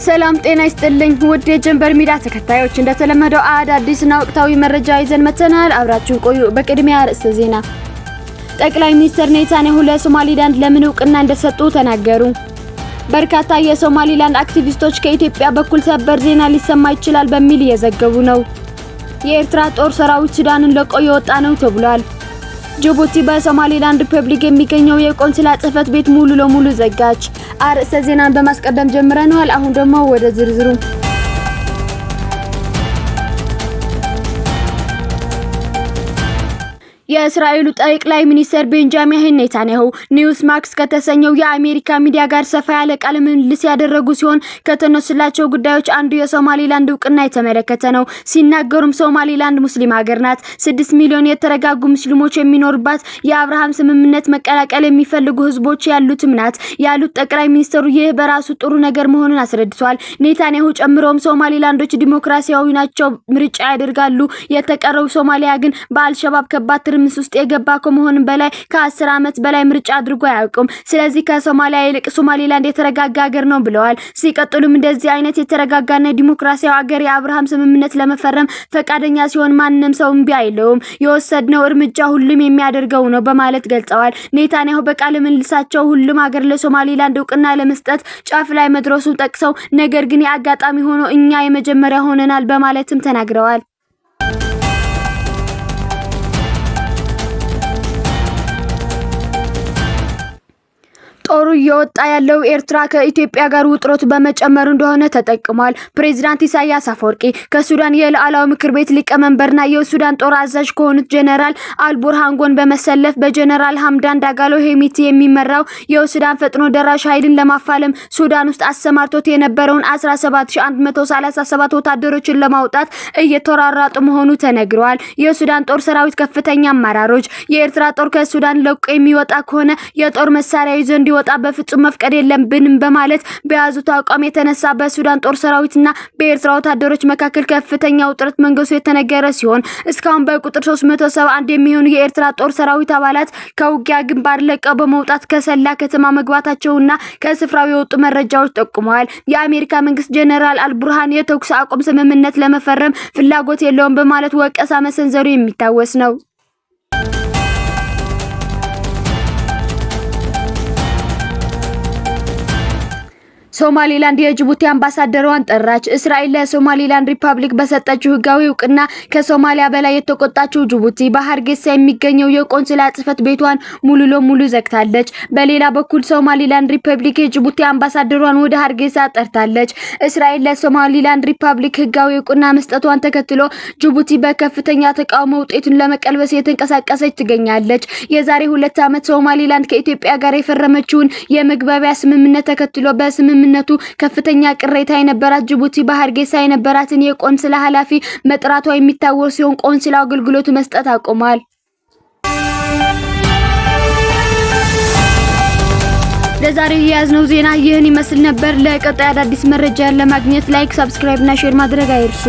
ሰላም ጤና ይስጥልኝ ውድ የጀንበር ሚዲያ ተከታዮች እንደተለመደው አዳዲስና ወቅታዊ መረጃ ይዘን መተናል። አብራችሁን ቆዩ። በቅድሚያ ርዕሰ ዜና። ጠቅላይ ሚኒስትር ኔታንያሁ ለሶማሊላንድ ለምን እውቅና እንደሰጡ ተናገሩ። በርካታ የሶማሊላንድ አክቲቪስቶች ከኢትዮጵያ በኩል ሰበር ዜና ሊሰማ ይችላል በሚል እየዘገቡ ነው። የኤርትራ ጦር ሰራዊት ሱዳንን ለቆ የወጣ ነው ተብሏል። ጅቡቲ በሶማሊላንድ ሪፐብሊክ የሚገኘው የቆንስላ ጽህፈት ቤት ሙሉ ለሙሉ ዘጋች። አርዕስተ ዜናን በማስቀደም ጀምረናል። አሁን ደግሞ ወደ ዝርዝሩ። የእስራኤሉ ጠቅላይ ሚኒስትር ቤንጃሚን ኔታንያሁ ኒውስ ማክስ ከተሰኘው የአሜሪካ ሚዲያ ጋር ሰፋ ያለ ቃለ ምልልስ ያደረጉ ሲሆን ከተነሱላቸው ጉዳዮች አንዱ የሶማሊላንድ እውቅና የተመለከተ ነው። ሲናገሩም ሶማሊላንድ ሙስሊም ሀገር ናት፣ 6 ሚሊዮን የተረጋጉ ሙስሊሞች የሚኖርባት የአብርሃም ስምምነት መቀላቀል የሚፈልጉ ህዝቦች ያሉትም ናት ያሉት ጠቅላይ ሚኒስትሩ ይህ በራሱ ጥሩ ነገር መሆኑን አስረድቷል። ኔታንያሁ ጨምሮም ሶማሊላንዶች ዲሞክራሲያዊ ናቸው፣ ምርጫ ያደርጋሉ፣ የተቀረው ሶማሊያ ግን በአልሸባብ ከባድ ትርምስ ውስጥ የገባ ከመሆኑ በላይ ከ10 ዓመት በላይ ምርጫ አድርጎ አያውቅም። ስለዚህ ከሶማሊያ ይልቅ ሶማሊላንድ የተረጋጋ ሀገር ነው ብለዋል። ሲቀጥሉም እንደዚህ አይነት የተረጋጋና ዲሞክራሲያዊ ሀገር የአብርሃም ስምምነት ለመፈረም ፈቃደኛ ሲሆን ማንንም ሰው እምቢ አይለውም፣ የወሰድነው እርምጃ ሁሉም የሚያደርገው ነው በማለት ገልጸዋል። ኔታንያሁ በቃለ ምልልሳቸው ሁሉም ሀገር ለሶማሊላንድ እውቅና ለመስጠት ጫፍ ላይ መድረሱን ጠቅሰው ነገር ግን የአጋጣሚ ሆኖ እኛ የመጀመሪያ ሆነናል በማለትም ተናግረዋል። ጦሩ እየወጣ ያለው ኤርትራ ከኢትዮጵያ ጋር ውጥረት በመጨመሩ እንደሆነ ተጠቅሟል። ፕሬዝዳንት ኢሳያስ አፈወርቂ ከሱዳን የሉዓላዊ ምክር ቤት ሊቀመንበርና የሱዳን ጦር አዛዥ ከሆኑት ጀነራል አልቡርሃን ጎን በመሰለፍ በጀነራል ሐምዳን ዳጋሎ ሄሚቲ የሚመራው የሱዳን ፈጥኖ ደራሽ ኃይልን ለማፋለም ሱዳን ውስጥ አሰማርቶት የነበረውን 17137 ወታደሮችን ለማውጣት እየተራራጡ መሆኑ ተነግሯል። የሱዳን ጦር ሰራዊት ከፍተኛ አመራሮች የኤርትራ ጦር ከሱዳን ለቆ የሚወጣ ከሆነ የጦር መሳሪያ ይዞ እንዲወጣ በፍጹም መፍቀድ የለብንም በማለት በያዙት አቋም የተነሳ በሱዳን ጦር ሰራዊትና በኤርትራ ወታደሮች መካከል ከፍተኛ ውጥረት መንገሱ የተነገረ ሲሆን እስካሁን በቁጥር 371 የሚሆኑ የኤርትራ ጦር ሰራዊት አባላት ከውጊያ ግንባር ለቀው በመውጣት ከሰላ ከተማ መግባታቸውና ከስፍራው የወጡ መረጃዎች ጠቁመዋል። የአሜሪካ መንግስት ጀነራል አልቡርሃን የተኩስ አቁም ስምምነት ለመፈረም ፍላጎት የለውም በማለት ወቀሳ መሰንዘሩ የሚታወስ ነው። ሶማሊላንድ የጅቡቲ አምባሳደሯን ጠራች። እስራኤል ለሶማሊላንድ ሪፐብሊክ በሰጠችው ህጋዊ እውቅና ከሶማሊያ በላይ የተቆጣችው ጅቡቲ በሀርጌሳ የሚገኘው የቆንስላ ጽህፈት ቤቷን ሙሉ ለሙሉ ዘግታለች። በሌላ በኩል ሶማሊላንድ ሪፐብሊክ የጅቡቲ አምባሳደሯን ወደ ሀርጌሳ ጠርታለች። እስራኤል ለሶማሊላንድ ሪፐብሊክ ህጋዊ እውቅና መስጠቷን ተከትሎ ጅቡቲ በከፍተኛ ተቃውሞ ውጤቱን ለመቀልበስ የተንቀሳቀሰች ትገኛለች። የዛሬ 2 ዓመት ሶማሊላንድ ከኢትዮጵያ ጋር የፈረመችውን የመግባቢያ ስምምነት ተከትሎ በስምምነቱ ከፍተኛ ቅሬታ የነበራት ጅቡቲ በሀርጌሳ የነበራትን የቆንስላ ኃላፊ መጥራቷ የሚታወስ ሲሆን ቆንስላው አገልግሎት መስጠት አቆሟል። ለዛሬ የያዝነው ዜና ይህን ይመስል ነበር። ለቀጣይ አዳዲስ መረጃ ለማግኘት ላይክ፣ ሰብስክራይብ እና ሼር ማድረግ አይርሱ።